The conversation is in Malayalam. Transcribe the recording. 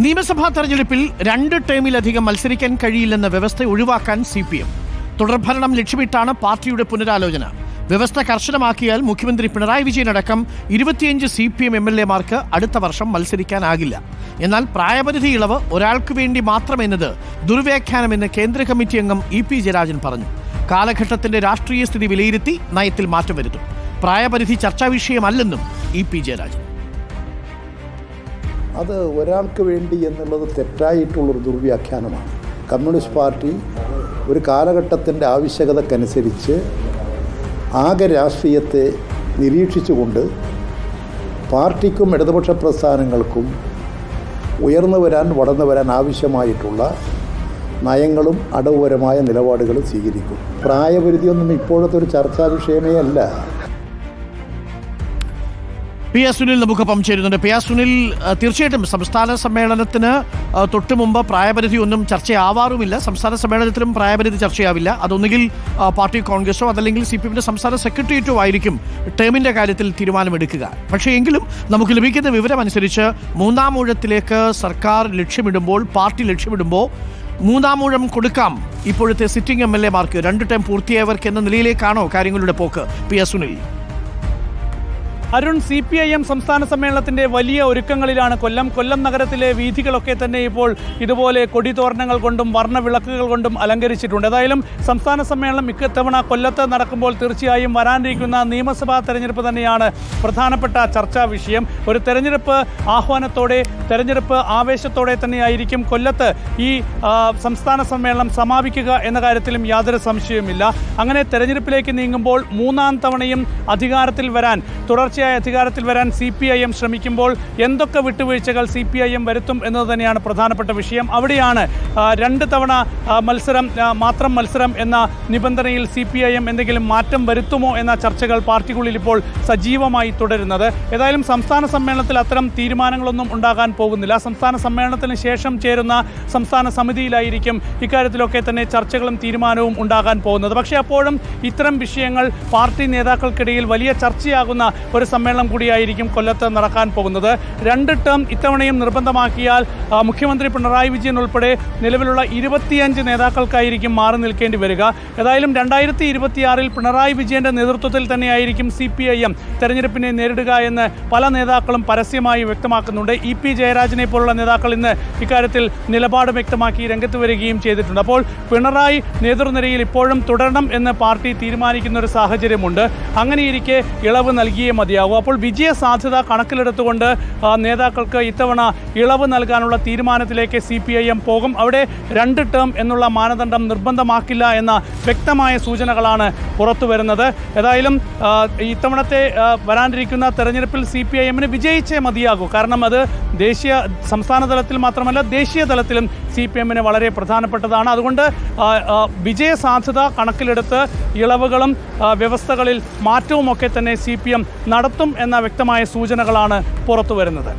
നിയമസഭാ തെരഞ്ഞെടുപ്പിൽ 2 ടേമിലധികം മത്സരിക്കാൻ കഴിയില്ലെന്ന വ്യവസ്ഥ ഒഴിവാക്കാൻ CPM. തുടർഭരണം ലക്ഷ്യമിട്ടാണ് പാർട്ടിയുടെ പുനരാലോചന. വ്യവസ്ഥ കർശനമാക്കിയാൽ മുഖ്യമന്ത്രി പിണറായി വിജയനടക്കം 25 CPM MLA-മാർക്ക് അടുത്ത വർഷം മത്സരിക്കാനാകില്ല. എന്നാൽ പ്രായപരിധി ഇളവ് ഒരാൾക്ക് വേണ്ടി മാത്രമെന്നത് ദുർവ്യാഖ്യാനമെന്ന് കേന്ദ്ര കമ്മിറ്റി അംഗം EP ജയരാജൻ പറഞ്ഞു. കാലഘട്ടത്തിന്റെ രാഷ്ട്രീയ സ്ഥിതി വിലയിരുത്തി നയത്തിൽ മാറ്റം വരുത്തും. പ്രായപരിധി ചർച്ചാ വിഷയമല്ലെന്നും EP ജയരാജൻ. അത് ഒരാൾക്ക് വേണ്ടി എന്നുള്ളത് തെറ്റായിട്ടുള്ളൊരു ദുർവ്യാഖ്യാനമാണ്. കമ്മ്യൂണിസ്റ്റ് പാർട്ടി ഒരു കാലഘട്ടത്തിൻ്റെ ആവശ്യകതക്കനുസരിച്ച് ആകെ രാഷ്ട്രീയത്തെ നിരീക്ഷിച്ചുകൊണ്ട് പാർട്ടിക്കും ഇടതുപക്ഷ പ്രസ്ഥാനങ്ങൾക്കും ഉയർന്നു വരാൻ വളർന്നു വരാൻ ആവശ്യമായിട്ടുള്ള നയങ്ങളും അടവുപരമായ നിലപാടുകളും സ്വീകരിക്കും. പ്രായപരിധിയൊന്നും ഇപ്പോഴത്തെ ഒരു ചർച്ചാ വിഷയമേ അല്ല. PS സുനിൽ നമുക്കൊപ്പം ചേരുന്നുണ്ട്. PS സുനിൽ, തീർച്ചയായിട്ടും സംസ്ഥാന സമ്മേളനത്തിന് തൊട്ട് മുമ്പ് പ്രായപരിധി ഒന്നും ചർച്ചയാവാറുമില്ല. സംസ്ഥാന സമ്മേളനത്തിലും പ്രായപരിധി ചർച്ചയാവില്ല. അതൊന്നുകിൽ പാർട്ടി കോൺഗ്രസോ അതല്ലെങ്കിൽ CPMന്റെ സംസ്ഥാന സെക്രട്ടേറിയറ്റോ ആയിരിക്കും ടേമിന്റെ കാര്യത്തിൽ തീരുമാനമെടുക്കുക. പക്ഷേ എങ്കിലും നമുക്ക് ലഭിക്കുന്ന വിവരമനുസരിച്ച് 3-ാം ഊഴത്തിലേക്ക് സർക്കാർ ലക്ഷ്യമിടുമ്പോൾ, പാർട്ടി ലക്ഷ്യമിടുമ്പോൾ 3-ാം ഊഴം കൊടുക്കാം ഇപ്പോഴത്തെ സിറ്റിംഗ് MLA-മാർക്ക് 2 ടേം പൂർത്തിയായവർക്ക് എന്ന നിലയിലേക്കാണോ കാര്യങ്ങളുടെ പോക്ക്? PS സുനിൽ. അരുൺ, CPIM സംസ്ഥാന സമ്മേളനത്തിന്റെ വലിയ ഒരുക്കങ്ങളിലാണ്. കൊല്ലം നഗരത്തിലെ വീഥികളൊക്കെ തന്നെ ഇപ്പോൾ ഇതുപോലെ കൊടിതോരണങ്ങൾ കൊണ്ടും വർണ്ണവിളക്കുകൾ കൊണ്ടും അലങ്കരിച്ചിട്ടുണ്ട്. ഏതായാലും സംസ്ഥാന സമ്മേളനം ഇത്തവണ കൊല്ലത്ത് നടക്കുമ്പോൾ തീർച്ചയായും വരാനിരിക്കുന്ന നിയമസഭാ തെരഞ്ഞെടുപ്പ് തന്നെയാണ് പ്രധാനപ്പെട്ട ചർച്ചാ വിഷയം. ഒരു തെരഞ്ഞെടുപ്പ് ആഹ്വാനത്തോടെ, തെരഞ്ഞെടുപ്പ് ആവേശത്തോടെ തന്നെയായിരിക്കും കൊല്ലത്ത് ഈ സംസ്ഥാന സമ്മേളനം സമാപിക്കുക എന്ന കാര്യത്തിലും യാതൊരു സംശയവുമില്ല. അങ്ങനെ തെരഞ്ഞെടുപ്പിലേക്ക് നീങ്ങുമ്പോൾ 3-ാം തവണയും തുടർച്ചയായ അധികാരത്തിൽ വരാൻ CPIM ശ്രമിക്കുമ്പോൾ എന്തൊക്കെ വിട്ടുവീഴ്ചകൾ CPIM വരുത്തും എന്നത് തന്നെയാണ് പ്രധാനപ്പെട്ട വിഷയം. അവിടെയാണ് 2 തവണ മാത്രം മത്സരം എന്ന നിബന്ധനയിൽ CPIM എന്തെങ്കിലും മാറ്റം വരുത്തുമോ എന്ന ചർച്ചകൾ പാർട്ടിക്കുള്ളിൽ ഇപ്പോൾ സജീവമായി തുടരുന്നത്. ഏതായാലും സംസ്ഥാന സമ്മേളനത്തിൽ അത്തരം തീരുമാനങ്ങളൊന്നും ഉണ്ടാകാൻ പോകുന്നില്ല. സംസ്ഥാന സമ്മേളനത്തിന് ശേഷം ചേരുന്ന സംസ്ഥാന സമിതിയിലായിരിക്കും ഇക്കാര്യത്തിലൊക്കെ തന്നെ ചർച്ചകളും തീരുമാനവും ഉണ്ടാകാൻ പോകുന്നത്. പക്ഷേ അപ്പോഴും ഇത്തരം വിഷയങ്ങൾ പാർട്ടി നേതാക്കൾക്കിടയിൽ വലിയ ചർച്ചയാകുന്ന ഒരു സമ്മേളനം കൂടിയായിരിക്കും കൊല്ലത്ത് നടക്കാൻ പോകുന്നത്. 2 ടേം ഇത്തവണയും നിർബന്ധമാക്കിയാൽ മുഖ്യമന്ത്രി പിണറായി വിജയൻ ഉൾപ്പെടെ നിലവിലുള്ള 25 നേതാക്കൾക്കായിരിക്കും മാറി നിൽക്കേണ്ടി വരിക. ഏതായാലും 2026-ൽ പിണറായി വിജയന്റെ നേതൃത്വത്തിൽ തന്നെയായിരിക്കും CPIM തെരഞ്ഞെടുപ്പിനെ നേരിടുക എന്ന് പല നേതാക്കളും പരസ്യമായി വ്യക്തമാക്കുന്നുണ്ട്. EP ജയരാജനെ പോലുള്ള നേതാക്കൾ ഇന്ന് ഇക്കാര്യത്തിൽ നിലപാട് വ്യക്തമാക്കി രംഗത്ത് വരികയും ചെയ്തിട്ടുണ്ട്. അപ്പോൾ പിണറായി നേതൃനിരയിൽ ഇപ്പോഴും തുടരണം എന്ന് പാർട്ടി തീരുമാനിക്കുന്ന ഒരു സാഹചര്യമുണ്ട്. അങ്ങനെയിരിക്കെ ഇളവ് നൽകിയേ മതിയാകും. അപ്പോൾ വിജയ സാധ്യത കണക്കിലെടുത്തുകൊണ്ട് നേതാക്കൾക്ക് ഇത്തവണ ഇളവ് നൽകാനുള്ള തീരുമാനത്തിലേക്ക് CPIM പോകും. അവിടെ 2 ടേം എന്നുള്ള മാനദണ്ഡം നിർബന്ധമാക്കില്ല എന്ന വ്യക്തമായ സൂചനകളാണ് പുറത്തു വരുന്നത്. ഏതായാലും ഇത്തവണത്തെ വരാനിരിക്കുന്ന തെരഞ്ഞെടുപ്പിൽ CPIM-ന് വിജയിച്ചേ മതിയാകൂ. കാരണം അത് സംസ്ഥാന തലത്തിൽ മാത്രമല്ല ദേശീയ തലത്തിലും CPM-ന് വളരെ പ്രധാനപ്പെട്ടതാണ്. അതുകൊണ്ട് വിജയ സാധ്യത കണക്കിലെടുത്ത് ഇളവുകളും വ്യവസ്ഥകളിൽ മാറ്റവുമൊക്കെ തന്നെ CPM നടത്തും എന്ന വ്യക്തമായ സൂചനകളാണ് പുറത്തു വരുന്നത്.